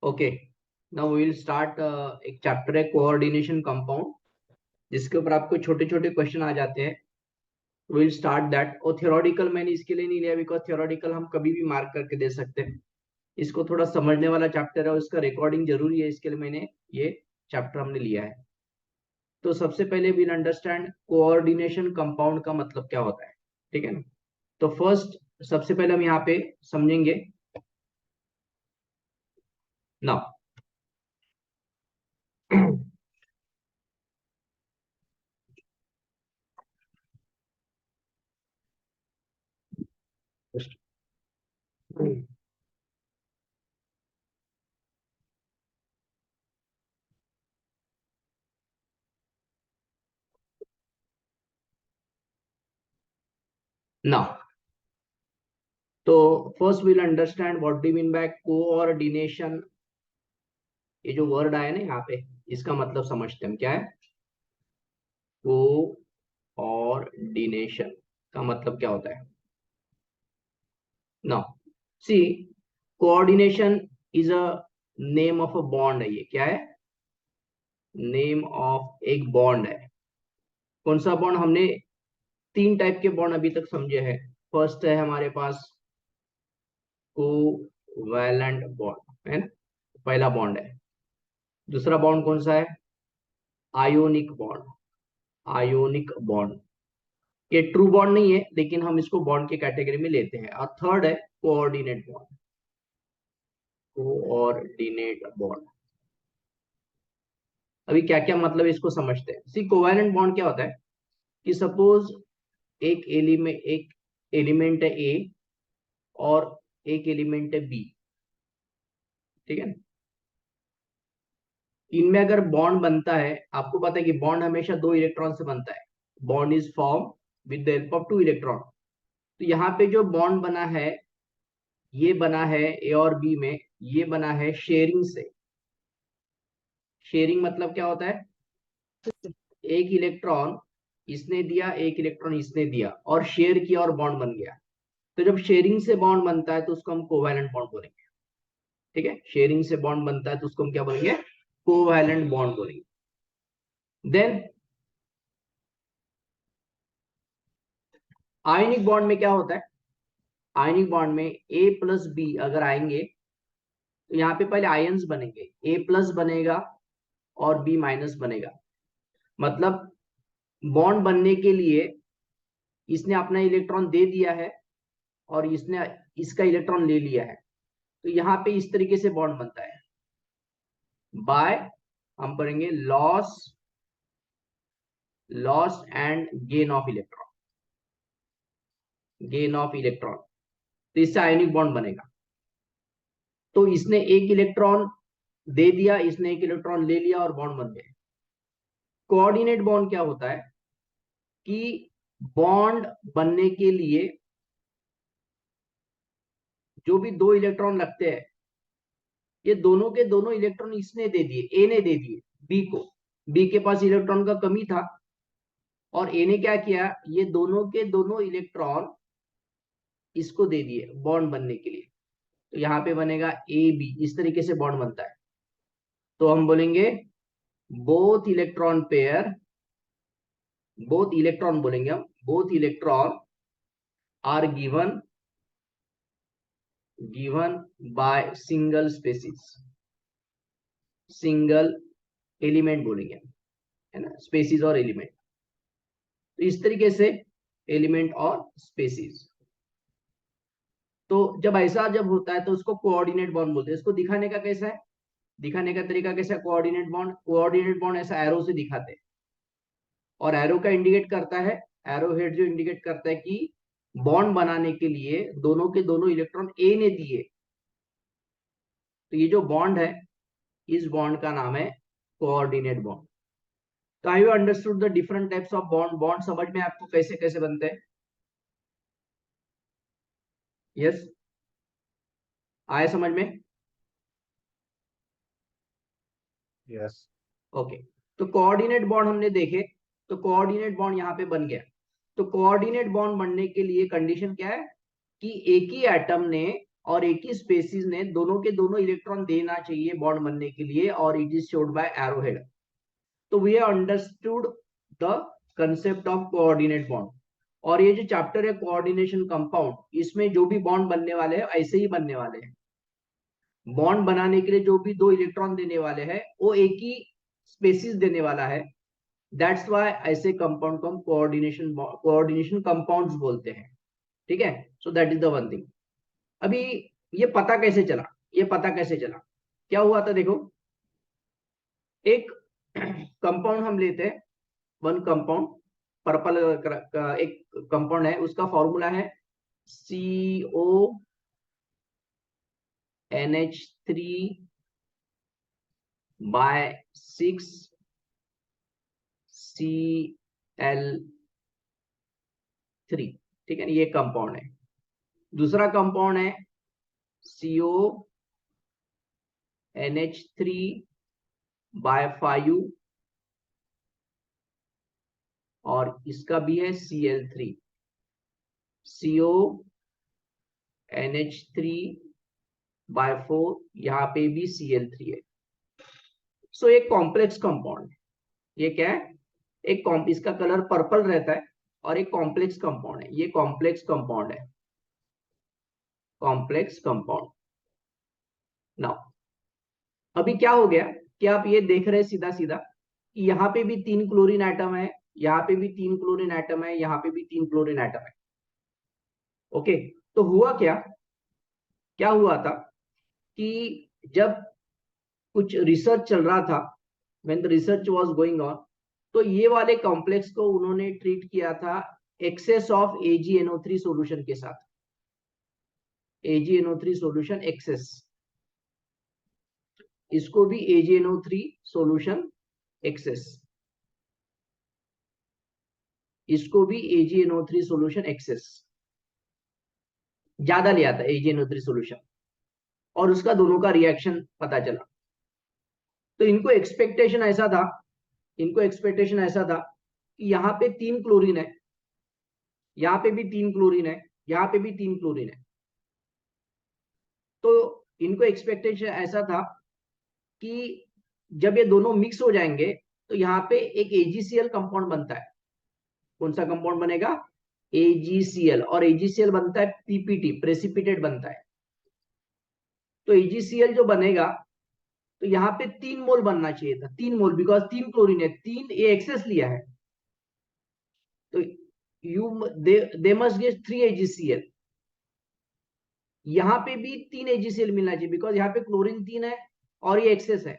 Okay, now we will start. एक chapter है coordination compound, जिसके ऊपर आपको छोटे छोटे क्वेश्चन आ जाते हैं। Will start that. और थियोरेटिकल मैंने इसके लिए नहीं लिया बिकॉज थियोरेटिकल हम कभी भी मार्क करके दे सकते हैं। इसको थोड़ा समझने वाला चैप्टर है और इसका रिकॉर्डिंग जरूरी है, इसके लिए मैंने ये चैप्टर हमने लिया है। तो सबसे पहले विल अंडरस्टैंड कोऑर्डिनेशन कंपाउंड का मतलब क्या होता है, ठीक है ना। तो फर्स्ट, सबसे पहले हम यहाँ पे समझेंगे ना। ना, तो first will understand what do mean bye coordination. ये जो वर्ड आया ना यहाँ पे, इसका मतलब समझते हैं हम क्या है। कोऑर्डिनेशन का मतलब क्या होता है ना। See, coordination is a name of a bond है। ये क्या है? नेम ऑफ एक बॉन्ड है। कौन सा बॉन्ड? हमने तीन टाइप के बॉन्ड अभी तक समझे हैं। फर्स्ट है हमारे पास कोवैलेंट बॉन्ड, है ना, पहला बॉन्ड है। दूसरा बॉन्ड कौन सा है? Ionic bond. आयोनिक बॉन्ड ये ट्रू बॉन्ड नहीं है, लेकिन हम इसको बॉन्ड के कैटेगरी में लेते हैं। और थर्ड है कोऑर्डिनेट बॉन्ड। कोऑर्डिनेट बॉन्ड, अभी क्या क्या मतलब इसको समझते हैं। सी, कोवैलेंट बॉन्ड क्या होता है कि सपोज एक एलिमेंट है ए और एक एलिमेंट है बी, ठीक है ना। इनमें अगर बॉन्ड बनता है, आपको पता है कि बॉन्ड हमेशा दो इलेक्ट्रॉन से बनता है। Bond is form with the help of two electron. तो यहाँ पे जो बॉन्ड बना है, ये बना है ए और बी में, ये बना है शेयरिंग से। शेयरिंग मतलब क्या होता है? एक इलेक्ट्रॉन इसने दिया, एक इलेक्ट्रॉन इसने दिया, और शेयर किया और बॉन्ड बन गया। तो जब शेयरिंग से बॉन्ड बनता है तो उसको हम कोवैलेंट बॉन्ड बोलेंगे, ठीक है। शेयरिंग से बॉन्ड बनता है तो उसको हम क्या बोलेंगे? कोवैलेंट बॉन्ड बोलेंगे। देन आयनिक बॉन्ड में क्या होता है? आयनिक बॉन्ड में ए प्लस बी अगर आएंगे तो यहाँ पे पहले आयंस बनेंगे। ए प्लस बनेगा और बी माइनस बनेगा। मतलब बॉन्ड बनने के लिए इसने अपना इलेक्ट्रॉन दे दिया है और इसने इसका इलेक्ट्रॉन ले लिया है। तो यहाँ पे इस तरीके से बॉन्ड बनता है बाय, हम पढ़ेंगे loss loss and gain of electron. Gain of electron, तो इससे आयनिक बॉन्ड बनेगा। तो इसने एक इलेक्ट्रॉन दे दिया, इसने एक इलेक्ट्रॉन ले लिया और बॉन्ड बन गए। कोऑर्डिनेट बॉन्ड क्या होता है कि बॉन्ड बनने के लिए जो भी दो इलेक्ट्रॉन लगते हैं, ये दोनों के दोनों इलेक्ट्रॉन इसने दे दिए, ए ने दे दिए बी को। बी के पास इलेक्ट्रॉन का कमी था और ए ने क्या किया, ये दोनों के दोनों इलेक्ट्रॉन इसको दे दिए बॉन्ड बनने के लिए। तो यहाँ पे बनेगा ए बी, इस तरीके से बॉन्ड बनता है। तो हम बोलेंगे both electron pair, both electron बोलेंगे हम, both electron are given by single species. Single element बोलेंगे हम, है ना, स्पेसिस और एलिमेंट। तो इस तरीके से एलिमेंट और स्पेसिस। तो जब ऐसा जब होता है तो उसको कोऑर्डिनेट बॉन्ड बोलते हैं। इसको दिखाने का कैसा है? दिखाने का तरीका कैसा है? कोऑर्डिनेट बॉन्ड ऐसा एरो से दिखाते हैं। और एरो का इंडिकेट करता है, एरो हेड जो इंडिकेट करता है कि बॉन्ड बनाने के लिए दोनों के दोनों इलेक्ट्रॉन ए ने दिए। तो ये जो बॉन्ड है, इस बॉन्ड का नाम है कोऑर्डिनेट बॉन्ड। तो I you understood the different types of bond? Bond समझ में आपको कैसे कैसे बनते हैं? यस, आए समझ में? यस। ओके, तो कोऑर्डिनेट बॉन्ड हमने देखे। तो कोऑर्डिनेट बॉन्ड यहाँ पे बन गया। तो कोऑर्डिनेट बॉन्ड बनने के लिए कंडीशन क्या है कि एक ही एटम ने और एक ही स्पेसीज ने दोनों के दोनों इलेक्ट्रॉन देना चाहिए बॉन्ड बनने के लिए, और it is showed by arrow head. तो we have understood the concept of coordinate bond. और ये जो चैप्टर है कोऑर्डिनेशन कंपाउंड, इसमें जो भी बॉन्ड बनने वाले हैं ऐसे ही बनने वाले हैं। बॉन्ड बनाने के लिए जो भी दो इलेक्ट्रॉन देने वाले हैं वो एक ही स्पेसीज देने वाला है। दैट्स वाई ऐसे कंपाउंड को हम कोऑर्डिनेशन कंपाउंड्स बोलते हैं। ठीक है, so that is the one thing. अभी ये पता कैसे चला, ये पता कैसे चला, क्या हुआ था देखो। एक कंपाउंड हम लेते हैं, वन कंपाउंड, पर्पल का एक कंपाउंड है, उसका फॉर्मूला है CONH3 बाय 6Cl3। ठीक है, ये कंपाउंड है। दूसरा कंपाउंड है CONH3 बाय 5, और इसका भी है Cl3, CONH3 बाय 4, यहाँ पे भी Cl3 है। सो एक कॉम्प्लेक्स कंपाउंड है। ये क्या है, एक इसका कलर पर्पल रहता है, और एक कॉम्प्लेक्स कंपाउंड है। ये कॉम्प्लेक्स कंपाउंड है, कॉम्प्लेक्स कंपाउंड। नाउ अभी क्या हो गया कि आप ये देख रहे हैं सीधा सीधा कि यहाँ पे भी 3 क्लोरीन एटम है, यहाँ पे भी 3 क्लोरीन एटम है, यहाँ पे भी 3 क्लोरीन एटम है। ओके, तो हुआ क्या, क्या हुआ था कि जब कुछ रिसर्च चल रहा था, when the research was going on, तो ये वाले कॉम्प्लेक्स को उन्होंने ट्रीट किया था एक्सेस ऑफ AgNO3 सॉल्यूशन के साथ। AgNO3 सॉल्यूशन एक्सेस, इसको भी AgNO3 सॉल्यूशन एक्सेस, इसको भी AgNO3 सॉल्यूशन एक्सेस, ज्यादा लिया था AgNO3 सॉल्यूशन, और उसका दोनों का रिएक्शन पता चला। तो इनको एक्सपेक्टेशन ऐसा था, इनको एक्सपेक्टेशन ऐसा था कि यहाँ पे 3 क्लोरीन है, यहाँ पे भी 3 क्लोरीन है, यहाँ पे भी 3 क्लोरीन है। तो इनको एक्सपेक्टेशन ऐसा था कि जब ये दोनों मिक्स हो जाएंगे तो यहाँ पे एक AgCl कंपाउंड बनता है। कौन सा कंपाउंड बनेगा, AgCl, और AgCl बनता है PPT, प्रेसिपिटेट बनता है। तो AgCl जो बनेगा, तो यहाँ पे 3 मोल बनना चाहिए था, 3 मोल, बिकॉज 3 क्लोरीन है, 3 ये एक्सेस लिया है, तो दे मस्ट गेट 3 AgCl। यहाँ पे भी 3 AgCl मिलना चाहिए, बिकॉज यहाँ पे क्लोरीन 3 है और ये एक्सेस है,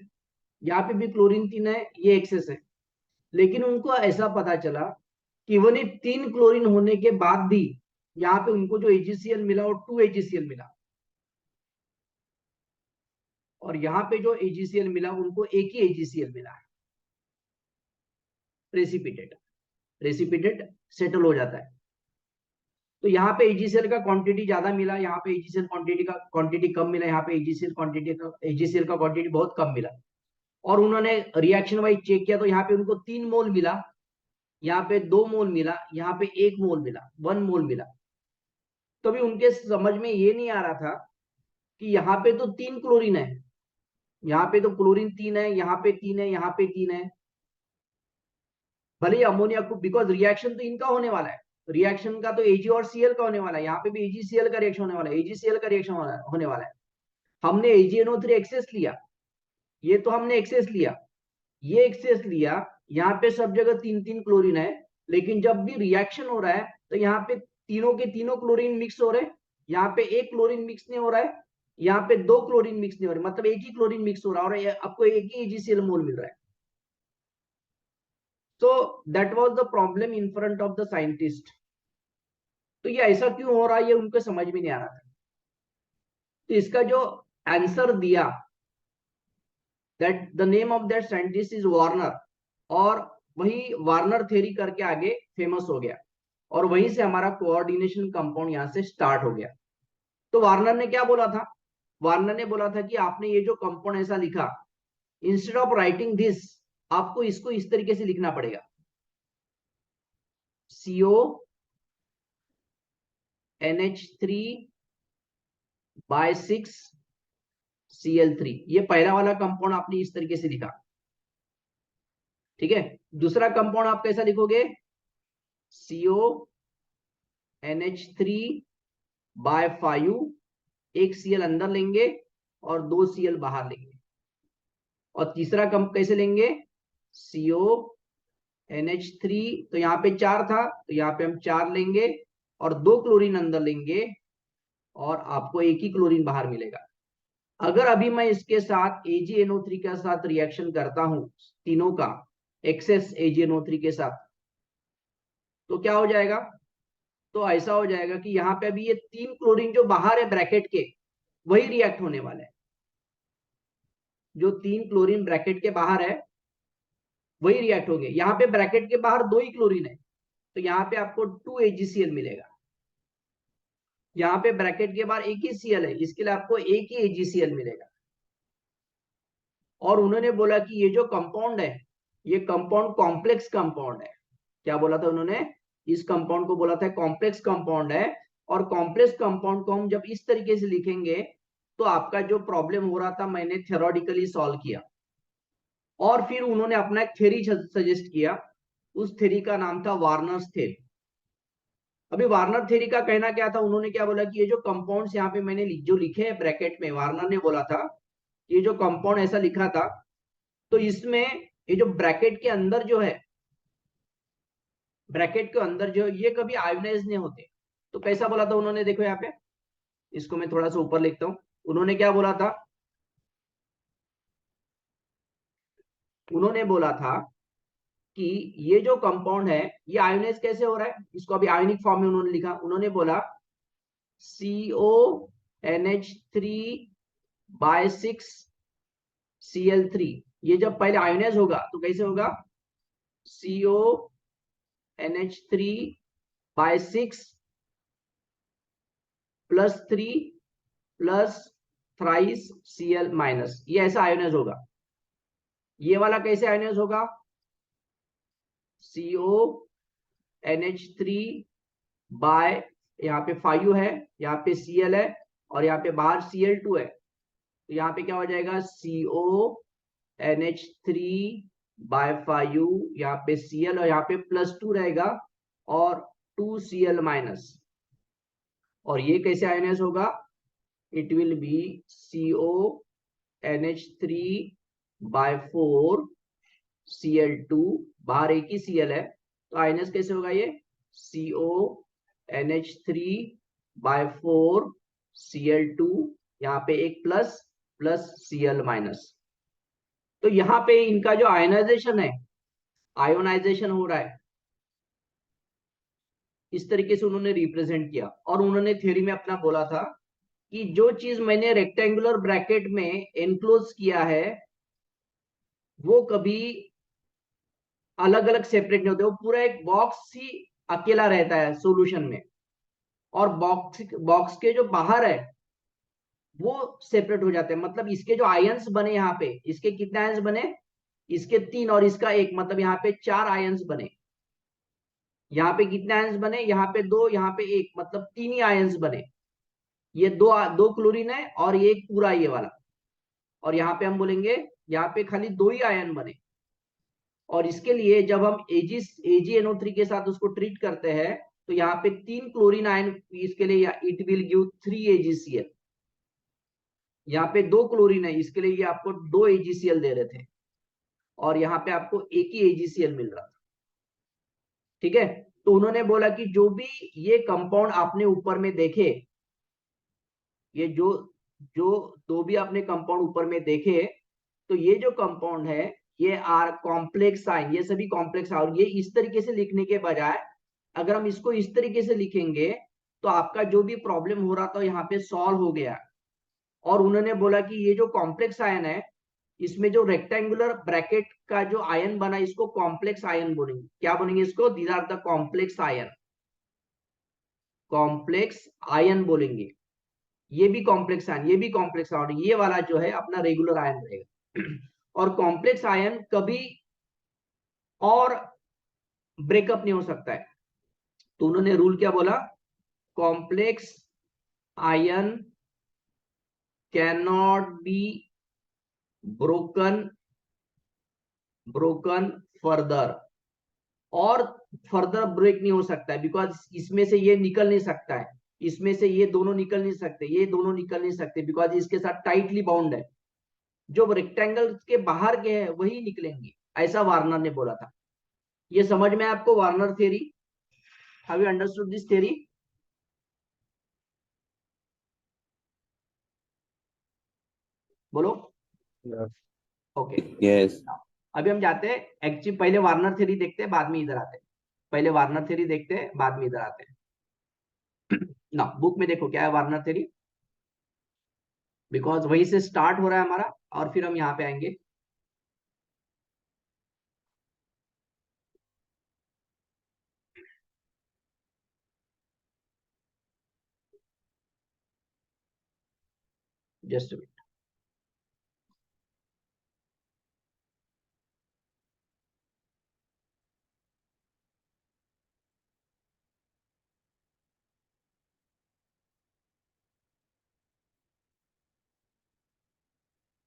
यहाँ पे भी क्लोरीन 3 है, ये एक्सेस है। लेकिन उनको ऐसा पता चला कि इवन 3 क्लोरीन होने के बाद भी यहाँ पे उनको जो AgCl मिला वो 2 AgCl मिला, और यहाँ पे जो AgCl मिला उनको एक ही AgCl मिला है, प्रेसिपिटेट, प्रेसिपिटेट सेटल हो जाता है। तो यहाँ पे AgCl का क्वांटिटी ज्यादा मिला, यहाँ पे AgCl क्वांटिटी कम मिला, यहाँ पे AgCl का क्वांटिटी बहुत कम मिला। और उन्होंने रिएक्शन वाइज चेक किया, तो यहाँ पे उनको 3 मोल मिला, यहाँ पे 2 मोल मिला, यहाँ पे 1 मोल मिला, 1 मोल मिला। तो भी उनके समझ में ये नहीं आ रहा था कि यहाँ पे तो 3 क्लोरीन है, यहाँ पे तो क्लोरीन 3 है, यहाँ पे 3 है, यहाँ पे 3 है, भले ही अमोनिया को, बिकॉज रिएक्शन तो इनका होने वाला है, रिएक्शन का तो Ag और Cl का होने वाला है, यहाँ पे भी AgCl का रिएक्शन होने वाला है, AgCl का रिएक्शन होने वाला है। हमने AgNO3 एक्सेस लिया, ये तो हमने एक्सेस लिया, ये एक्सेस लिया, यहाँ पे सब जगह 3 क्लोरीन है, लेकिन जब भी रिएक्शन हो रहा है तो यहाँ पे तीनों के तीनों क्लोरीन मिक्स हो रहे हैं, यहाँ पे एक क्लोरीन मिक्स नहीं हो रहा है, यहाँ पे 2 क्लोरीन मिक्स नहीं हो रहे, मतलब एक ही क्लोरीन मिक्स हो रहा है, और आपको एक ही AgCl मोल मिल रहा है। So that was the problem in front of the scientist। तो ये ऐसा क्यों हो रहा है ये उनको समझ में नहीं आ रहा था। तो इसका जो आंसर दिया, that the name of that scientist is Warner, और वही वार्नर थ्योरी करके आगे फेमस हो गया, और वहीं से हमारा कोऑर्डिनेशन कंपाउंड यहाँ से स्टार्ट हो गया। तो वार्नर ने क्या बोला था, वार्नर ने बोला था कि आपने ये जो कंपाउंड ऐसा लिखा, इंस्टेड ऑफ राइटिंग दिस, आपको इसको इस तरीके से लिखना पड़ेगा, CONH3 बाय 6 Cl3। ये पहला वाला कंपाउंड आपने इस तरीके से लिखा, ठीक है। दूसरा कंपाउंड आप कैसा लिखोगे, CONH3 बाय 5, एक Cl अंदर लेंगे और 2 Cl बाहर लेंगे। और तीसरा कंप कैसे लेंगे, CONH3, तो यहाँ पे 4 था तो यहाँ पे हम 4 लेंगे और 2 क्लोरीन अंदर लेंगे और आपको एक ही क्लोरीन बाहर मिलेगा। अगर अभी मैं इसके साथ AgNO3 के साथ रिएक्शन करता हूं, तीनों का एक्सेस AgNO3 के साथ, तो क्या हो जाएगा, तो ऐसा हो जाएगा कि यहाँ पे अभी ये 3 क्लोरीन जो बाहर है ब्रैकेट के, वही रिएक्ट होने वाले हैं। जो 3 क्लोरीन ब्रैकेट के बाहर है वही रिएक्ट होंगे। यहाँ पे ब्रैकेट के बाहर 2 ही क्लोरीन है तो यहाँ पे आपको 2 AgCl मिलेगा। यहाँ पे ब्रैकेट के बाहर एक ही Cl है, इसके लिए आपको एक ही AgCl मिलेगा। और उन्होंने बोला कि ये जो कंपाउंड है, ये कंपाउंड कॉम्प्लेक्स कंपाउंड है। क्या बोला था उन्होंने, इस कंपाउंड को बोला था कॉम्प्लेक्स कंपाउंड है। और कॉम्प्लेक्स कंपाउंड को हम जब इस तरीके से लिखेंगे तो आपका जो प्रॉब्लम हो रहा था मैंने थ्योरेटिकली सॉल्व किया। और फिर उन्होंने अपना एक थ्योरी सजेस्ट किया, उस थ्योरी का नाम था वार्नर्स थ्योरी। अभी वार्नर थ्योरी का कहना क्या था, उन्होंने क्या बोला कि ये जो कंपाउंड्स यहाँ पे मैंने जो लिखे हैं ब्रैकेट में, वार्नर ने बोला था ये जो कंपाउंड ऐसा लिखा था, तो इसमें ये जो ब्रैकेट के अंदर जो है, ब्रैकेट के अंदर जो ये कभी आयोनाइज नहीं होते। तो कैसा बोला था उन्होंने, देखो यहाँ पे, इसको मैं थोड़ा सा ऊपर लिखता हूं। उन्होंने क्या बोला था, उन्होंने बोला था कि ये जो कंपाउंड है ये आयोनाइज कैसे हो रहा है, इसको अभी आयोनिक फॉर्म में उन्होंने लिखा। उन्होंने बोला CONH3 बाय 6 Cl3, ये जब पहले आयोनाइज होगा तो कैसे होगा, CONH3 by 6 +3 plus thrice Cl minus, ये ऐसा आयोनाइज होगा। ये वाला कैसे आयोनाइज होगा, CONH3 बाय, यहाँ पे 5 है, यहाँ पे Cl है और यहाँ पे बाहर Cl2 है, तो यहाँ पे क्या हो जाएगा, CONH3 बाय 5, यहाँ पे Cl और यहाँ पे +2 रहेगा और 2 Cl माइनस। और ये कैसे आयोनाइज होगा, it will B CONH3 bye 4 Cl2, बाहर एक ही Cl है तो आयोनाइज कैसे होगा ये, CONH3 बाय 4 Cl2, यहाँ पे एक प्लस प्लस Cl माइनस। तो यहाँ पे इनका जो आयोनाइजेशन है, आयोनाइजेशन हो रहा है, इस तरीके से उन्होंने रिप्रेजेंट किया। और उन्होंने थ्योरी में अपना बोला था कि जो चीज मैंने रेक्टेंगुलर ब्रैकेट में एनक्लोज किया है वो कभी अलग अलग सेपरेट नहीं होते, वो पूरा एक बॉक्स ही अकेला रहता है सॉल्यूशन में। और बॉक्स के जो बाहर है वो सेपरेट हो जाते हैं। मतलब इसके जो आयंस बने, यहाँ पे इसके कितने आयंस बने, इसके 3 और इसका 1, मतलब यहाँ पे 4 आयंस बने। यहाँ पे कितने आयंस बने, यहाँ पे 2, यहाँ पे 1, मतलब 3 ही आयंस बने। ये दो क्लोरीन है और ये एक पूरा ये वाला। और यहाँ पे हम बोलेंगे यहाँ पे खाली 2 ही आयन बने। और इसके लिए जब हम AgNO3 के साथ उसको ट्रीट करते हैं तो यहाँ पे 3 क्लोरीन आयन, इसके लिए इट विल गिव 3 AgCl। यहाँ पे 2 क्लोरीन है, इसके लिए ये आपको 2 AgCl दे रहे थे और यहाँ पे आपको एक ही AgCl मिल रहा था, ठीक है। तो उन्होंने बोला कि जो भी ये कंपाउंड आपने ऊपर में देखे, ये जो जो दो भी आपने कंपाउंड ऊपर में देखे, तो ये जो कंपाउंड है ये आर कॉम्प्लेक्स आयन, ये सभी कॉम्प्लेक्स। और ये इस तरीके से लिखने के बजाय अगर हम इसको इस तरीके से लिखेंगे तो आपका जो भी प्रॉब्लम हो रहा था यहाँ पे सॉल्व हो गया। और उन्होंने बोला कि ये जो कॉम्प्लेक्स आयन है, इसमें जो रेक्टेंगुलर ब्रैकेट का जो आयन बना, इसको कॉम्प्लेक्स आयन बोलेंगे। क्या बोलेंगे इसको, these are the complex ion, complex ion बोलेंगे। ये भी कॉम्प्लेक्स आयन, ये भी कॉम्प्लेक्स आयन, ये वाला जो है अपना रेगुलर आयन रहेगा। और कॉम्प्लेक्स आयन कभी और ब्रेकअप नहीं हो सकता है। तो उन्होंने रूल क्या बोला, complex ion cannot be broken further, और फर्दर ब्रेक नहीं हो सकता है, बिकॉज इसमें से ये निकल नहीं सकता है, इसमें से ये दोनों निकल नहीं सकते, ये दोनों निकल नहीं सकते, बिकॉज इसके साथ टाइटली बाउंड है, जो रेक्टेंगल के बाहर के हैं वही निकलेंगे, ऐसा वार्नर ने बोला था। ये समझ में आपको Warner theory? Have you understood this theory? बोलो। Yes. ओके। यस। अभी हम जाते हैं एक्चुअली, पहले वार्नर थ्योरी देखते हैं, बाद में इधर आते हैं। पहले वार्नर थ्योरी देखते हैं, बाद में इधर आते हैं। ना बुक में देखो क्या है वार्नर थ्योरी, बिकॉज वहीं से स्टार्ट हो रहा है हमारा, और फिर हम यहाँ पे आएंगे। Just a minute.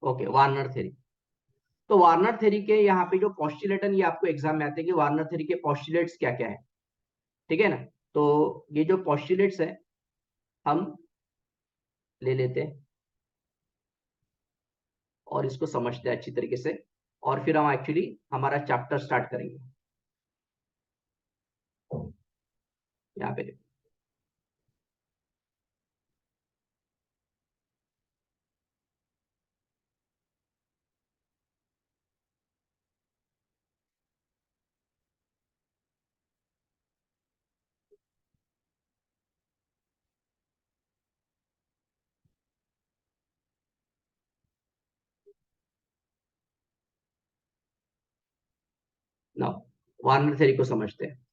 Okay, Warner theory. तो वार्नर थ्योरी के यहाँ पे जो पोस्टुलेटन, ये आपको एग्जाम में आते हैं कि वार्नर थ्योरी के पोस्टुलेट्स क्या क्या है, ठीक है ना। तो ये जो पोस्टुलेट्स है हम ले लेते हैं और इसको समझते हैं अच्छी तरीके से, और फिर हम एक्चुअली हमारा चैप्टर स्टार्ट करेंगे। यहाँ पे देखो, ना वार्नर थ्योरी को समझते हैं।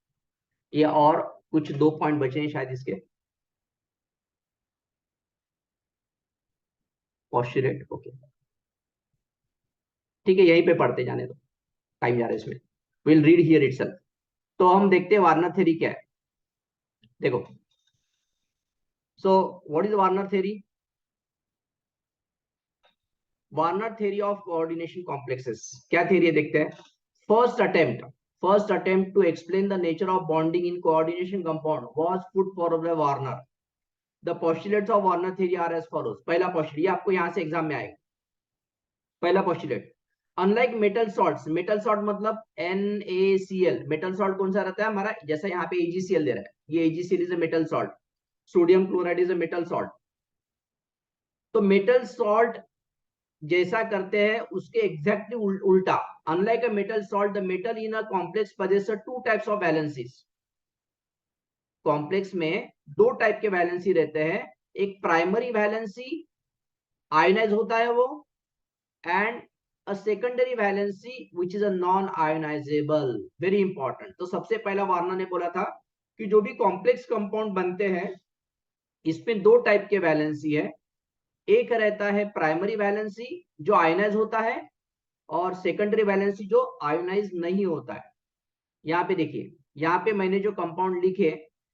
ये और कुछ 2 पॉइंट बचे हैं शायद इसके। पोस्टुलेट, ओके ठीक है, यहीं पे पढ़ते जाने दो, टाइम जा रहा है इसमें। Will read here itself. तो हम देखते हैं वार्नर थ्योरी क्या है। देखो, so what is Werner theory? Werner theory of coordination complexes क्या थ्योरी है देखते हैं। First attempt to explain the nature of bonding in coordination compound was put forward by Werner. The postulates of Werner theory are as follows. पहला postulate, ये आपको यहां से एग्जाम में आएगा। पहला postulate, unlike metal salts, metal salt मतलब NaCl, metal salt कौन सा रहता है हमारा, जैसा यहाँ पे AgCl दे रहा है, ये AgCl is a metal salt, sodium chloride is a metal salt. तो मेटल सॉल्ट जैसा करते हैं उसके एग्जैक्टली उल्टा, unlike a metal salt the metal in a complex possesses two types of valencies. Complex में दो टाइप के वैलेंसी रहते हैं, एक प्राइमरी वैलेंसी, आयोनाइज होता है वो, and a secondary valency which is a non ionisable. Very important. तो सबसे पहला वार्नर ने बोला था कि जो भी कॉम्प्लेक्स कंपाउंड बनते हैं इसमें दो टाइप के वैलेंसी है, एक रहता है प्राइमरी वैलेंसी जो आयोनाइज होता है, और सेकेंडरी वैलेंसी जो आयोनाइज नहीं होता है। यहाँ पे देखिए, यहाँ पे मैंने जो कंपाउंड लिखे,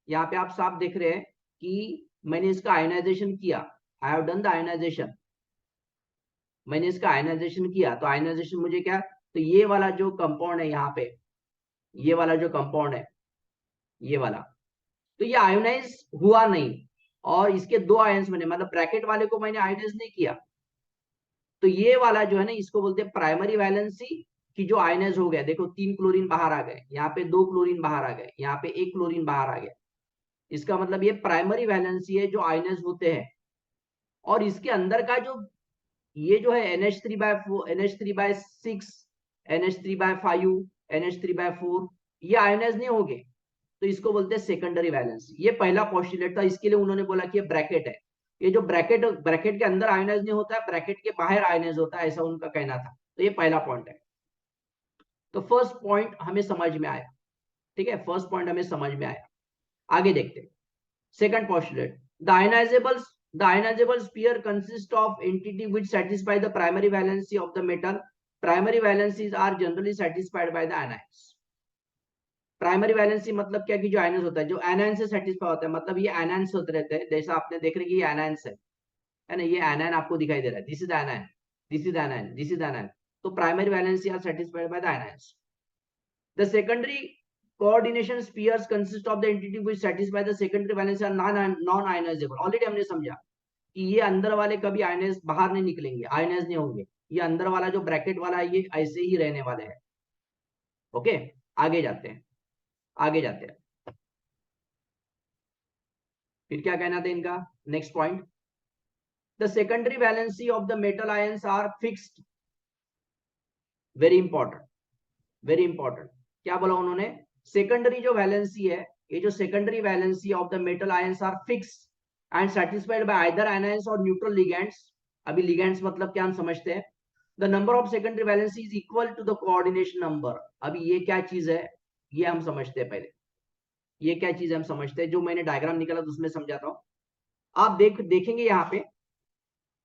यहाँ पे आप साफ देख रहे हैं कि मैंने इसका आयोनाइजेशन किया, I have done the ionisation, मैंने इसका आयोनाइजेशन किया। तो आयोनाइजेशन मुझे क्या, तो ये वाला जो कंपाउंड है यहाँ पे, ये वाला जो कंपाउंड है, ये वाला, तो ये आयोनाइज हुआ नहीं, और इसके दो आयंस बने, मतलब ब्रैकेट वाले को मैंने आयोनाइज नहीं किया। तो ये वाला जो है ना, इसको बोलते हैं प्राइमरी वैलेंसी की जो आयनाइज हो गया। देखो 3 क्लोरीन बाहर आ गए, यहाँ पे 2 क्लोरीन बाहर आ गए, यहाँ पे 1 क्लोरीन बाहर आ गया। इसका मतलब ये प्राइमरी वैलेंसी है जो आयनाइज होते हैं। और इसके अंदर का जो ये जो है NH3/4, NH3/6, NH3/5, NH3/4, ये आयनाइज नहीं होंगे, तो इसको बोलते हैं सेकेंडरी वैलेंसी। ये पहला पोस्टुलेट था, इसके लिए उन्होंने बोला कि ये ब्रैकेट है, ये जो ब्रैकेट के अंदर आयनाइज नहीं होता है, ब्रैकेट के बाहर आयनाइज होता है, ऐसा उनका कहना था। तो ये पहला पॉइंट है। तो फर्स्ट पॉइंट हमें समझ में आया, ठीक है, फर्स्ट पॉइंट हमें समझ में आया। आगे देखते हैं second postulate. The ionizable sphere consists of entity which satisfy the primary valency of the metal. Primary valencies are generally satisfied by the anions. Primary valency मतलब क्या कि जो आयनस होता है, जो एनायन से सेटिस्फाई होता है, मतलब ये एनायंस होते रहते हैं, जैसा आपने देख रहे कि ये एनायंस है, है ना, ये एनायन आपको दिखाई दे रहा है, this is anion, this is anion, this is anion, तो primary valency are satisfied by the anions. The secondary coordination spheres consist of the entity which satisfy the secondary valency are non ionisable. Already हमने समझा कि ये अंदर वाले कभी ionise बाहर नहीं निकलेंगे, आयनाइज नहीं होंगे, ये अंदर वाला जो ब्रैकेट वाला है ये ऐसे ही रहने वाले हैं. ओके, आगे जाते हैं, आगे जाते हैं. फिर क्या कहना था इनका, next point, the secondary valency of the metal ions are fixed. Very important, very important. क्या बोला उन्होंने, सेकेंडरी जो वैलेंसी है, ये जो secondary valency of the metal ions are fixed and satisfied by either anions और न्यूट्रल लिगेंड्स. अभी ligands मतलब क्या हम समझते हैं. The number of secondary valency is equal to the coordination number. अभी ये क्या चीज है, ये हम समझते हैं पहले, ये क्या चीज हम समझते हैं, जो मैंने डायग्राम निकाला तो उसमें समझाता हूं. आप देखेंगे यहाँ पे,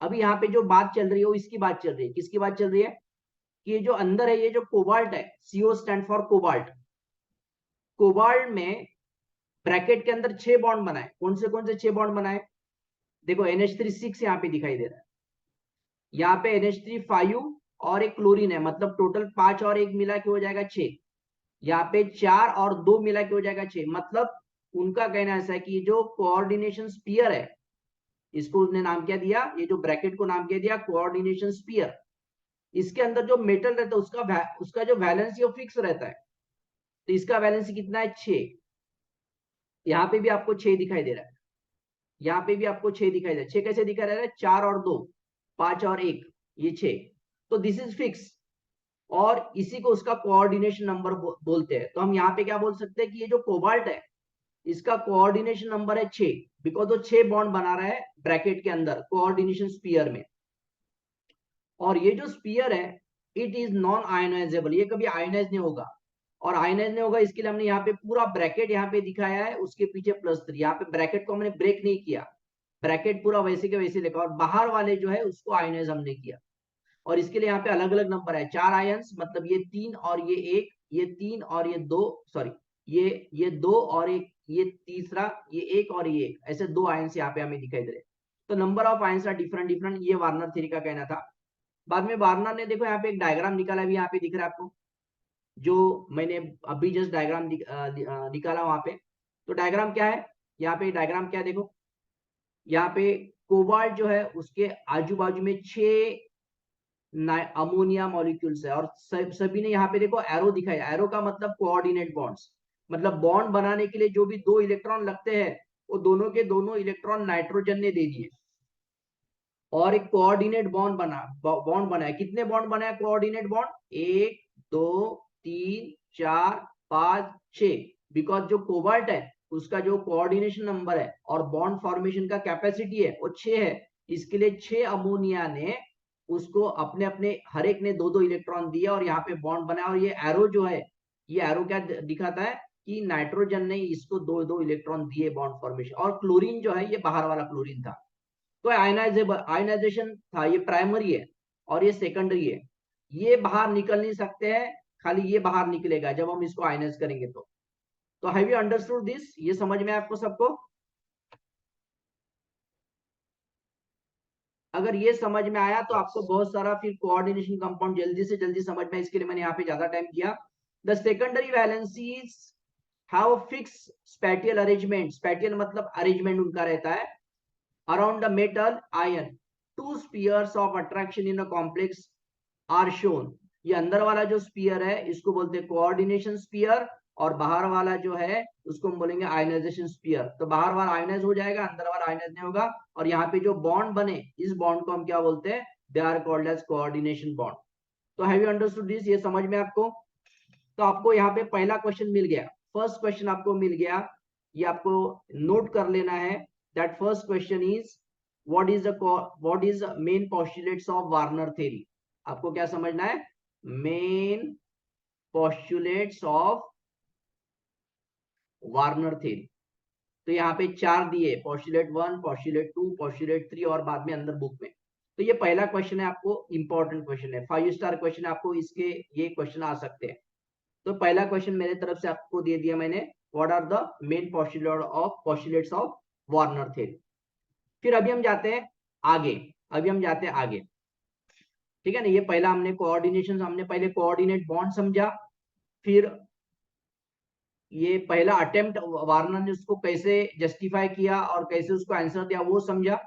अभी यहाँ पे जो बात चल रही है वो इसकी बात चल रही है. किसकी बात चल रही है, कि ये जो अंदर है, ये जो कोबाल्ट है, CO stand for cobalt. Cobalt में ब्रैकेट के अंदर 6 बॉन्ड बनाए. कौन से 6 बॉन्ड बनाए, देखो NH3 6 यहाँ पे दिखाई दे रहा है, यहाँ पे NH3 5 और एक क्लोरीन है, मतलब टोटल 5 और 1 मिला के हो जाएगा 6. यहाँ पे 4 और 2 मिला के हो जाएगा 6. मतलब उनका कहना ऐसा है कि जो कोऑर्डिनेशन स्फीयर है, इसको उसने नाम क्या दिया, ये जो ब्रैकेट को नाम क्या दिया, कोऑर्डिनेशन स्फीयर. इसके अंदर जो मेटल रहता है उसका जो वैलेंसी वो फिक्स रहता है. तो इसका वैलेंसी कितना है, 6. यहाँ पे भी आपको 6 दिखाई दे रहा है, यहाँ पे भी आपको 6 दिखाई दे रहा है. 6 कैसे दिखाई दे रहा है, 4 और 2, 5 और 1, ये 6. तो दिस इज फिक्स, और इसी को उसका कोऑर्डिनेशन नंबर बोलते हैं. तो हम यहाँ पे क्या बोल सकते हैं कि ये जो कोबाल्ट है, इसका कोऑर्डिनेशन नंबर है 6, बिकॉज वो 6 बॉन्ड बना रहा है ब्रैकेट के अंदर कोऑर्डिनेशन स्फीयर में. और ये जो स्फीयर है, इट इज नॉन आयनाइजेबल, ये कभी आयनाइज नहीं होगा. और आयनाइज नहीं होगा इसके लिए हमने यहाँ पे पूरा ब्रैकेट यहाँ पे दिखाया है, उसके पीछे +3. यहाँ पे ब्रैकेट को हमने ब्रेक नहीं किया, ब्रैकेट पूरा वैसे के वैसे लिखा, और बाहर वाले जो है उसको आयनाइज हमने किया. और इसके लिए यहाँ पे अलग अलग नंबर है, 4 आयंस, मतलब ये 3 और ये 1, ये 3 और ये 2, सॉरी ये 2 और एक, ये तीसरा, ये 1 और ये 1, ऐसे 2 आयंस यहाँ पे हमें दिखाई दे रहे. तो number of ions are different different, ये वार्नर थ्योरी का कहना था. बाद में वार्नर ने देखो यहाँ पे एक डायग्राम निकाला, भी यहाँ पे दिख रहा है आपको, जो मैंने अभी जस्ट डायग्राम निकाला वहां पे. तो डायग्राम क्या है, यहाँ पे डायग्राम क्या है, देखो यहाँ पे कोबाल्ट जो है उसके आजू बाजू में 6 अमोनिया मॉलिक्यूल्स है, और सभी ने यहाँ पे देखो एरो दिखाया. एरो का मतलब कोऑर्डिनेट बॉन्ड्स, मतलब बॉन्ड बनाने के लिए जो भी 2 इलेक्ट्रॉन लगते हैं, वो दोनों के दोनों इलेक्ट्रॉन नाइट्रोजन ने दे दिए, और एक कोऑर्डिनेट बॉन्ड बना है. कितने बॉन्ड बनाए कोऑर्डिनेट बॉन्ड, 1 2 3 4 5 6. बिकॉज जो कोबाल्ट है उसका जो कोऑर्डिनेशन नंबर है और बॉन्ड फॉर्मेशन का कैपेसिटी है वो 6 है. इसके लिए 6 अमोनिया ने उसको अपने अपने हर एक ने 2 इलेक्ट्रॉन दिए और यहाँ पे बॉन्ड बनाया. और ये एरो जो है, ये एरो क्या दिखाता है कि नाइट्रोजन ने इसको 2 इलेक्ट्रॉन दिए बॉन्ड फॉर्मेशन. और क्लोरीन जो है ये बाहर वाला क्लोरीन था. तो आयनाइजेशन था, ये प्राइमरी है और ये सेकेंडरी है. ये बाहर निकल नहीं सकते हैं, खाली ये बाहर निकलेगा जब हम इसको आयनाइज करेंगे. तो हैव यू अंडरस्टूड दिस, ये समझ में आपको सबको. अगर ये समझ में आया तो आपको बहुत सारा फिर कोऑर्डिनेशन कंपाउंड जल्दी से जल्दी समझ में, इसके लिए मैंने यहाँ पे ज्यादा टाइम किया. The secondary valencies have fix spatial arrangement. Spatial मतलब अरेंजमेंट उनका रहता है around the metal ion. 2 spheres of attraction in a complex are shown. ये अंदर वाला जो स्पीयर है इसको बोलते हैं कोऑर्डिनेशन स्पीयर, और बाहर वाला जो है उसको हम बोलेंगे आयनाइजेशन स्पीयर. तो बाहर वाला आयनाइज हो जाएगा, अंदर वाला आयनाइज नहीं होगा. और यहाँ पे जो बॉन्ड बने, इस बॉन्ड को हम क्या बोलते हैं, they are called as coordination bond. तो हैव यू अंडरस्टूड दिस, ये समझ में आपको. तो आपको यहाँ पे पहला क्वेश्चन मिल गया, फर्स्ट क्वेश्चन आपको मिल गया, ये आपको नोट कर लेना है. That first question is what is the main postulates of Warner theory. आपको क्या समझना है, main postulates of Warner theory. तो यहाँ पे 4 दिए, postulate 1, postulate 2, postulate 3 और बाद में अंदर बुक में. तो ये पहला क्वेश्चन है, आपको इंपॉर्टेंट क्वेश्चन है, 5 स्टार क्वेश्चन है, आपको इसके ये क्वेश्चन आ सकते हैं. तो पहला क्वेश्चन मेरे तरफ से आपको दे दिया मैंने, what are the main postulates of Warner theory. फिर अभी हम जाते हैं आगे, अभी हम जाते हैं आगे, ठीक है ना। ये पहला हमने कोऑर्डिनेशन, हमने पहले कोऑर्डिनेट बॉन्ड समझा, फिर ये पहला अटेम्प्ट वार्नर ने उसको कैसे जस्टिफाई किया और कैसे उसको आंसर दिया वो समझा।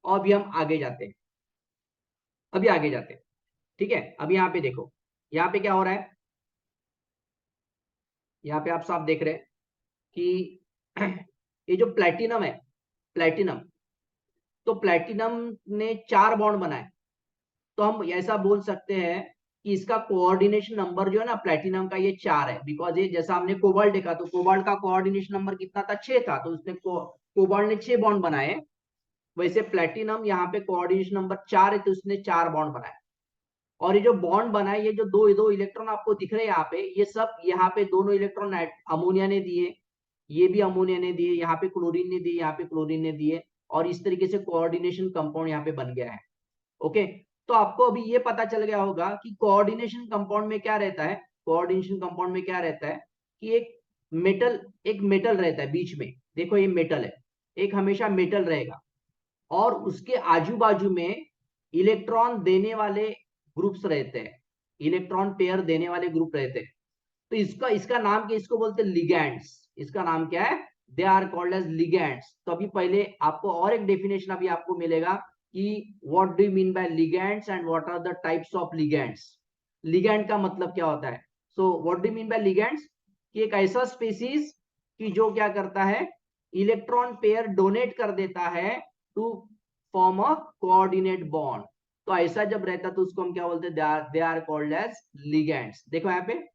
और अभी हम आगे जाते हैं, अभी आगे जाते हैं, ठीक है। अभी यहाँ पे देखो, यहाँ पे क्या हो रहा है, यहाँ पे आप साफ देख रहे हैं कि ये जो प्लैटिनम है, प्लैटिनम, तो प्लैटिनम ने 4 बॉन्ड बनाए, तो हम ऐसा बोल सकते हैं कि इसका कोऑर्डिनेशन नंबर जो है ना प्लैटिनम का, ये 4 है। बिकॉज ये जैसा हमने कोबाल्ट देखा, तो कोबाल्ट का कोऑर्डिनेशन नंबर कितना था, 6 था, तो उसने कोबाल्ट ने 6 बॉन्ड बनाए। वैसे प्लैटिनम यहाँ पे कोऑर्डिनेशन नंबर 4 है, तो उसने 4 बॉन्ड बनाए। और ये जो बॉन्ड बनाए, ये जो दो दो इलेक्ट्रॉन आपको दिख रहे हैं यहाँ पे, ये सब यहाँ पे दोनों इलेक्ट्रॉन अमोनिया ने दिए, ये भी अमोनिया ने दिए, यहाँ पे क्लोरीन ने दिए, यहाँ पे क्लोरीन ने दिए, और इस तरीके से कोऑर्डिनेशन कंपाउंड यहाँ पे बन गया है। ओके, तो आपको अभी ये पता चल गया होगा कि कोऑर्डिनेशन कंपाउंड में क्या रहता है। कोऑर्डिनेशन कंपाउंड में क्या रहता है कि एक मेटल रहता है बीच में। देखो ये मेटल है, एक हमेशा मेटल रहेगा, और उसके आजू बाजू में इलेक्ट्रॉन देने वाले ग्रुप्स रहते हैं, इलेक्ट्रॉन पेयर देने वाले ग्रुप रहते हैं। तो इसका इसका नाम क्या, इसको बोलते हैं लिगैंड्स। इसका नाम क्या है, they are called as ligands. तो अभी पहले आपको और एक डेफिनेशन अभी आपको मिलेगा कि what do you mean by ligands and what are the types of ligands. Ligand का मतलब क्या होता है। So what do you mean by ligands, कि एक ऐसा स्पीसीज कि जो क्या करता है, इलेक्ट्रॉन पेयर डोनेट कर देता है to form a coordinate bond. तो ऐसा जब रहता तो उसको हम क्या बोलते हैं, they are called as ligands. देखो यहाँ पे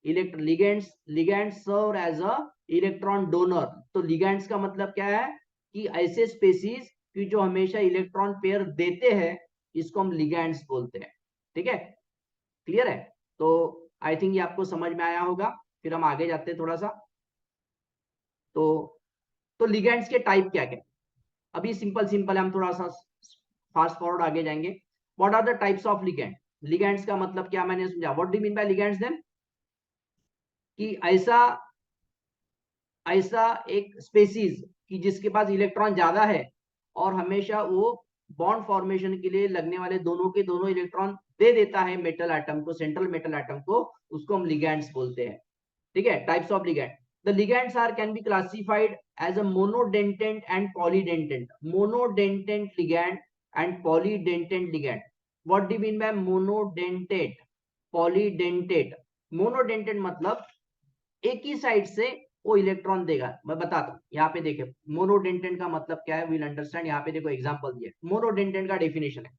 ligands serve as a electron donor. तो लिगैंड्स का मतलब क्या है कि ऐसे स्पेसीज कि जो हमेशा इलेक्ट्रॉन पेयर देते हैं, इसको हम लिगैंड्स बोलते हैं। ठीक है, क्लियर है। तो आई थिंक ये आपको समझ में आया होगा। फिर हम आगे जाते हैं थोड़ा सा। तो लिगैंड्स के टाइप क्या क्या, अभी सिंपल सिंपल है, हम थोड़ा सा फास्ट फॉरवर्ड आगे जाएंगे। What are the types of ligand. Ligands का मतलब क्या मैंने समझा। What do mean by ligands then, कि ऐसा ऐसा एक स्पेसीज कि जिसके पास इलेक्ट्रॉन ज्यादा है, और हमेशा वो बॉन्ड फॉर्मेशन के लिए लगने वाले दोनों के दोनों इलेक्ट्रॉन दे देता है मेटल एटम को, सेंट्रल मेटल एटम को, उसको हम लिगैंड्स बोलते हैं। ठीक है, types of ligand. The ligands are can be classified as a monodentate and polydentate. Monodentate ligand and polydentate ligand. What do you mean by monodentate, polydentate. Monodentate मतलब एक ही side से वो इलेक्ट्रॉन देगा। मैं बताता हूँ, यहाँ पे देखे मोनोडेंटेंट का मतलब क्या है, विल अंडरस्टैंड। यहाँ पे देखो एग्जांपल दिया, मोनोडेंटेंट का डेफिनेशन है,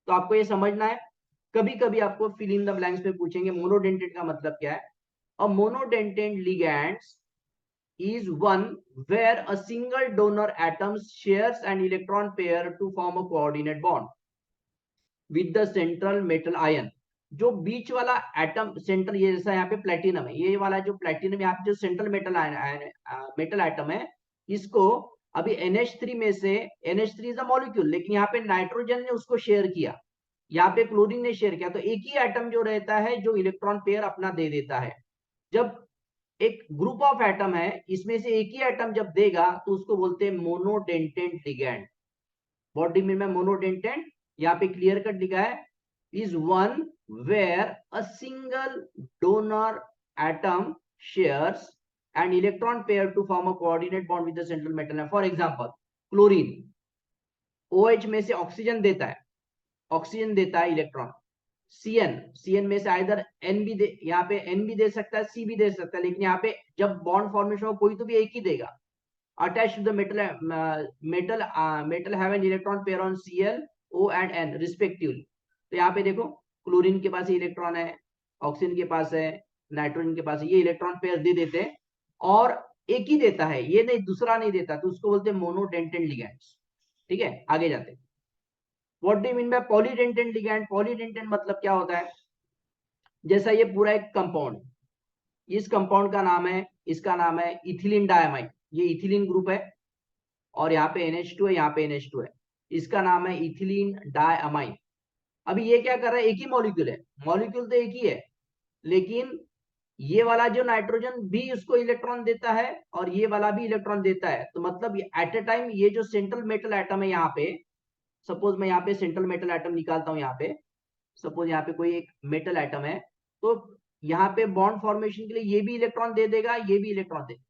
तो आपको ये समझना है। कभी कभी आपको फिल इन द ब्लैंक्स में पूछेंगे मोनोडेंटेंट का मतलब क्या है। अ मोनोडेंटेंट ligands is one where a single donor atom shares an electron pair to form a coordinate bond with the central metal ion। जो बीच वाला एटम सेंटर, ये जैसा यहाँ पे प्लेटिनम है, ये वाला जो प्लेटिनम यहाँ पे जो सेंट्रल मेटल एटम है, इसको अभी NH3 में से, NH3 इज अ मॉलिक्यूल, लेकिन यहाँ पे नाइट्रोजन ने उसको शेयर किया, यहाँ पे क्लोरीन ने शेयर किया, तो एक ही एटम जो रहता है जो इलेक्ट्रॉन पेयर अपना दे देता है। जब एक ग्रुप ऑफ एटम है, इसमें से एक ही एटम जब देगा तो उसको बोलते हैं monodentate ligand. What do mean by monodentate, यहाँ पे क्लियर कट लिखा है, is one where a single donor atom shares an electron pair to form a coordinate bond with the central metal. For example, chlorine OH में से oxygen देता है, oxygen देता है इलेक्ट्रॉन। CN में से इधर N भी दे, यहाँ पे N भी दे सकता है, C भी दे सकता है, लेकिन यहाँ पे जब बॉन्ड फॉर्मेशन हो कोई तो भी एक ही देगा। attached to the metal have an electron pair on Cl, O and N respectively। तो यहाँ पे देखो क्लोरीन के पास इलेक्ट्रॉन है, ऑक्सीजन के पास है, नाइट्रोजन के पास है, ये इलेक्ट्रॉन पेयर दे देते हैं, और एक ही देता है, ये नहीं दूसरा नहीं देता, तो उसको बोलते हैं मोनोडेंटेंट लिगैंड्स। ठीक है, आगे जाते हैं। What do you mean by polydentate ligand. Polydentate मतलब क्या होता है, जैसा ये पूरा एक कंपाउंड, इस कंपाउंड का नाम है, इसका नाम है इथिलीन डायमाइड, ये इथिलीन ग्रुप है, और यहाँ पे NH2 है, यहाँ पे NH2 है, इसका नाम है इथिलीन डायमाइड। अभी ये क्या कर रहा है, एक ही मॉलिक्यूल है, मॉलिक्यूल तो एक ही है, लेकिन ये वाला जो नाइट्रोजन भी उसको इलेक्ट्रॉन देता है, और ये वाला भी इलेक्ट्रॉन देता है। तो मतलब एट ए टाइम ये जो सेंट्रल मेटल एटम है यहाँ पे, सपोज मैं यहाँ पे सेंट्रल मेटल एटम निकालता हूँ, यहाँ पे सपोज यहाँ पे कोई एक मेटल एटम है, तो यहाँ पे बॉन्ड फॉर्मेशन के लिए ये भी इलेक्ट्रॉन दे देगा, ये भी इलेक्ट्रॉन दे देगा।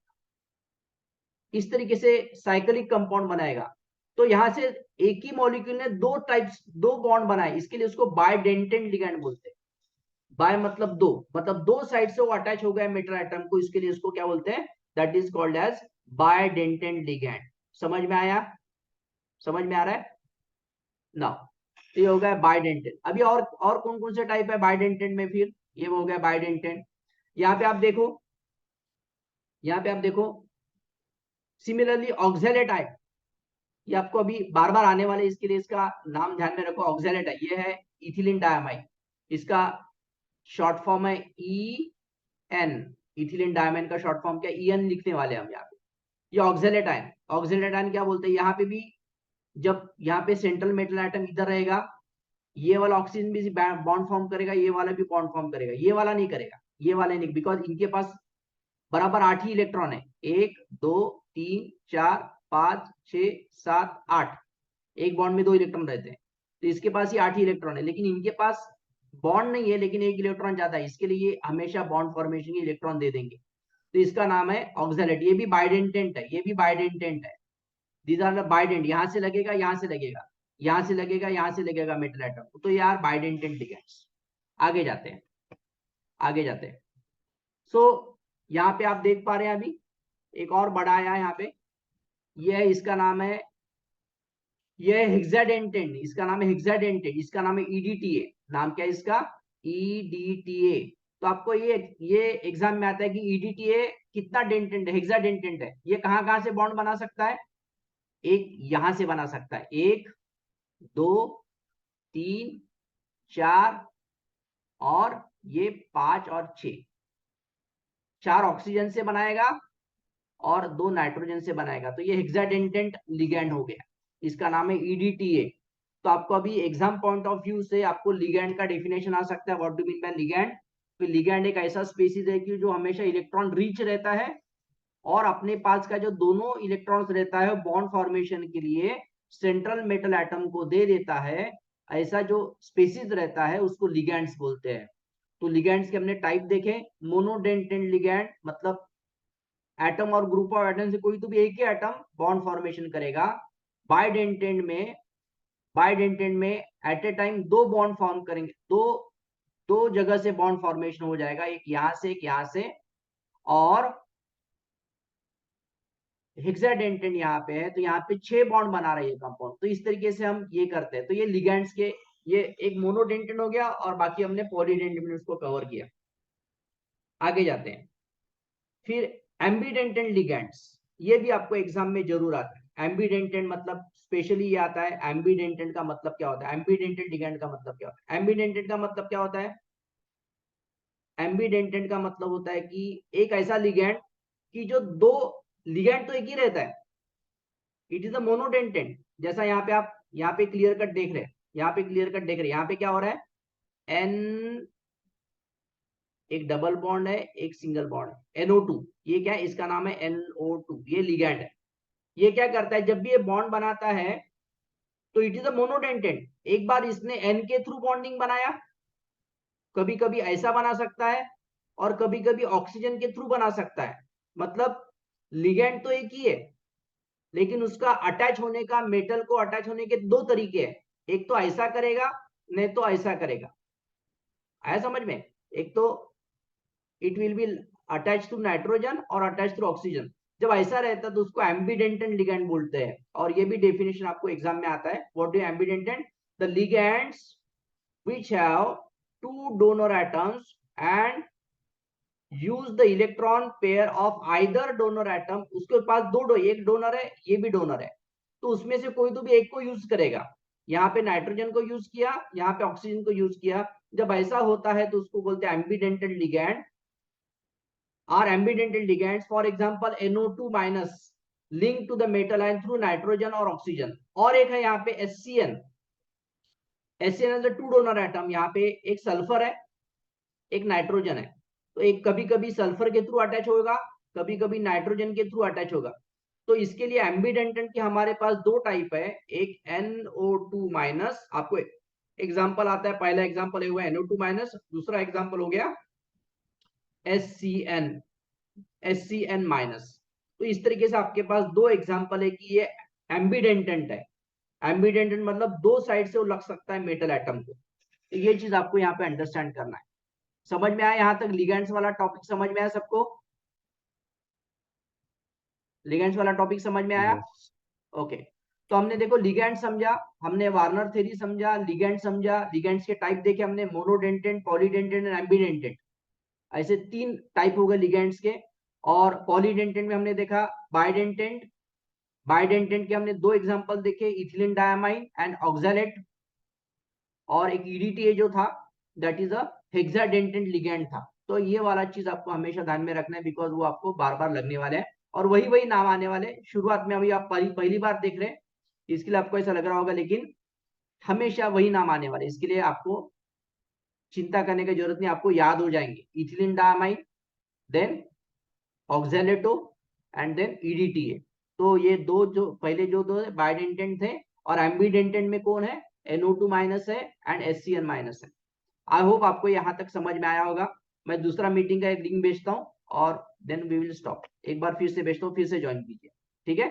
इस तरीके से साइक्लिक कंपाउंड बनाएगा। तो यहां से एक ही मॉलिक्यूल ने दो टाइप्स, दो बॉन्ड बनाए, इसके लिए उसको बायडेंटेंट लिगैंड बोलते हैं। बाय मतलब दो, मतलब दो साइड से वो अटैच हो गया मेटल एटम को, इसके लिए उसको क्या बोलते हैं, that is called as bidentate ligand. समझ में आया? समझ में आ रहा है ना? तो ये हो गया बायडेंटेंट। अभी और कौन कौन से टाइप है बायडेंटेंट में? फिर ये हो गया बायडेंटेंट। यहाँ पे आप देखो, यहाँ पे आप देखो, सिमिलरली ऑक्सैलेटाइड, ये आपको अभी बार बार आने वाले, इसके लिए इसका नाम ध्यान में रखो। ऑक्सैलेटाइड ये है इथिलीन डायमाइड, इसका शॉर्ट फॉर्म है ई एन। इथिलीन डायमाइड का शॉर्ट फॉर्म क्या, ई एन लिखने वाले हम यहाँ पे। ये ऑक्सैलेटाइन, ऑक्सैलेटाइन क्या बोलते हैं, यहाँ पे भी जब यहाँ पे सेंट्रल मेटल एटम इधर रहेगा, ये वाला ऑक्सीजन भी बॉन्ड फॉर्म करेगा, ये वाला भी बॉन्ड फॉर्म करेगा, ये वाला नहीं करेगा, ये वाला नहीं, बिकॉज इनके पास बराबर 8 ही इलेक्ट्रॉन है। 1 2 3 4 5 6 7 8, एक बॉन्ड में 2 इलेक्ट्रॉन रहते हैं, तो इसके पास ही 8 ही इलेक्ट्रॉन है। लेकिन इनके पास बॉन्ड नहीं है, लेकिन एक इलेक्ट्रॉन ज्यादा है, इसके लिए ये हमेशा बॉन्ड फॉर्मेशन के इलेक्ट्रॉन दे देंगे। तो इसका नाम है ऑक्सैलेट। ये भी बायडेंटेंट है, ये भी बायडेंटेंट है। दीज आर द बायडेंट, यहां से लगेगा, यहां से लगेगा, यहां से लगेगा, यहां से लगेगा मेटल एटम, तो यार बायडेंटेंट लिगैंड्स। आगे जाते हैं, आगे जाते हैं। सो यहाँ पे आप देख पा रहे हैं, अभी एक और बड़ा आया है यहाँ पे, ये है, इसका नाम है, ये हेक्साडेंटेंट, इसका नाम है हेक्साडेंटेंट, इसका नाम है ईडीटीए। नाम क्या है इसका, ईडीटीए। तो आपको ये एग्जाम में आता है कि ईडीटीए कितना डेंटेंट है, हेक्साडेंटेंट है, ये कहां कहां से बॉन्ड बना सकता है, एक यहां से बना सकता है, 1 2 3 4 और ये 5 और 6, 4 ऑक्सीजन से बनाएगा और 2 नाइट्रोजन से बनाएगा, तो ये हेक्साडेंटेंट लिगैंड हो गया, इसका नाम है ईडीटीए। तो आपको अभी एग्जाम पॉइंट ऑफ व्यू से आपको लिगैंड का डेफिनेशन आ सकता है, what do mean bye ligand. तो लिगैंड एक ऐसा स्पीसीज है कि जो हमेशा इलेक्ट्रॉन रिच रहता है और अपने पास का जो दोनों इलेक्ट्रॉन्स रहता है बॉन्ड फॉर्मेशन के लिए सेंट्रल मेटल एटम को दे देता है, ऐसा जो स्पीसीज रहता है उसको लिगैंड्स बोलते हैं। तो लिगैंड्स के हमने टाइप देखे, मोनोडेंटेंट लिगैंड मतलब एटम और ग्रुप ऑफ एटम से कोई तो भी एक ही एटम बॉन्ड फॉर्मेशन करेगा। बायडेंटेंट में at a time 2 bond form करेंगे, दो जगह से बॉन्ड फॉर्मेशन हो जाएगा, एक यहां से, एक यहां से, और हेक्साडेंटेंट यहाँ पे है, तो यहाँ पे 6 बॉन्ड बना रही है कंपाउंड। तो इस तरीके से हम ये करते हैं। तो ये लिगैंड्स के, ये एक मोनोडेंटेंट हो गया और बाकी हमने पॉलीडेंटेंट में उसको कवर किया। आगे जाते हैं। फिर एम्बीडेंटेंट लिगैंड्स, ये भी आपको एग्जाम में जरूर आता है। एम्बीडेंटेंट मतलब स्पेशली ये आता है, एम्बीडेंटेंट का मतलब क्या होता है, एम्बीडेंटेंट लिगैंड का मतलब क्या होता है, एम्बीडेंटेंट का मतलब क्या होता है, एम्बीडेंटेंट का मतलब होता है कि एक ऐसा लिगैंड कि जो दो लिगैंड तो एक ही रहता है, इट इज अ मोनोडेंटेंट। जैसा यहाँ पे आप यहाँ पे क्लियर कट देख रहे हैं, यहाँ पे क्लियर कट देख रहे हैं, यहाँ पे क्या हो रहा है, एन, एक डबल बॉन्ड है, एक सिंगल बॉन्ड है, NO2, ये क्या है, इसका नाम है NO2, ये लिगैंड है। ये क्या करता है, जब भी ये बॉन्ड बनाता है तो इट इज अ मोनोडेंटेंट। एक बार इसने N के थ्रू बॉन्डिंग बनाया, कभी कभी ऐसा बना सकता है और कभी कभी ऑक्सीजन के थ्रू बना सकता है। मतलब लिगैंड तो एक ही है, लेकिन उसका अटैच होने का, मेटल को अटैच होने के 2 तरीके हैं, एक तो ऐसा करेगा, नहीं तो ऐसा करेगा। आया समझ में? एक तो it will be attach to nitrogen और अटैच टू ऑक्सीजन। जब ऐसा रहता है तो उसको एम्बीडेंटेंट लिगैंड बोलते हैं। और ये भी डेफिनेशन आपको एग्जाम में आता है, what is ambidentate, the ligands which have 2 donor atoms and use the electron pair of either donor atom. उसके पास एक डोनर है, ये भी डोनर है, तो उसमें से कोई तो भी एक को यूज करेगा। यहाँ पे नाइट्रोजन को यूज किया, यहाँ पे ऑक्सीजन को यूज किया। जब ऐसा होता है तो उसको बोलते हैं ambidentate ligand. Are ambidentate ligands, for example NO2- link to the metal ion through nitrogen और ऑक्सीजन। और एक है यहाँ पे HCN, HCN is a 2 donor atom. यहाँ पे एक सल्फर है, एक नाइट्रोजन है, तो एक कभी कभी सल्फर के थ्रू अटैच होगा, कभी कभी नाइट्रोजन के थ्रू अटैच होगा। तो इसके लिए एम्बिडेंटेंट के हमारे पास दो टाइप है, एक NO2 माइनस, आपको एग्जांपल आता है, पहला एग्जांपल हुआ NO2 माइनस, दूसरा एग्जांपल हो गया SCN माइनस। तो इस तरीके से आपके पास दो एग्जांपल है कि ये एम्बिडेंटेंट है। एम्बिडेंटेंट मतलब दो साइड से वो लग सकता है मेटल एटम को। तो ये चीज आपको यहाँ पे अंडरस्टैंड करना है। समझ में आया यहाँ तक? लिगेंड्स वाला टॉपिक समझ में आया सबको? लिगेंड्स वाला टॉपिक समझ में आया? Yes. ओके। तो हमने देखो लिगेंड समझा, हमने वार्नर थ्योरी समझा, लिगेंड समझा, लिगेंड्स के टाइप देखे हमने, मोनोडेंटेंट, पॉलीडेंटेंट एंड एम्बिडेंटेंट, ऐसे तीन टाइप हो गए लिगेंड्स के। और पॉलीडेंटेंट में हमने देखा बाइडेंटेंट, बाइडेंटेंट के हमने दो एग्जांपल देखे, इथिलीन डायमाइन एंड ऑक्सैलेट, और एक ईडीटीए जो था दैट इज अ हेक्साडेंटेंट लिगेंड था। तो ये वाला चीज आपको हमेशा ध्यान में रखना है, बिकॉज वो आपको बार बार लगने वाले हैं और वही वही नाम आने वाले। शुरुआत में अभी आप पहली बार देख रहे हैं, इसके लिए आपको ऐसा लग रहा होगा, लेकिन हमेशा वही नाम आने वाले, इसके लिए आपको चिंता करने की जरूरत नहीं, आपको याद हो जाएंगे, ethylene diamine, then oxalato and then EDTA. तो ये दो जो पहले जो दो बाइडेंटेंट थे, और एम्बिडेंटेंट में कौन है? NO2 माइनस है एंड SCN माइनस है। आई होप आपको यहाँ तक समझ में आया होगा। मैं दूसरा मीटिंग का एक लिंक भेजता हूँ और देन वी विल स्टॉप। एक बार फिर से भेजता हूँ, फिर से ज्वाइन कीजिए, ठीक है?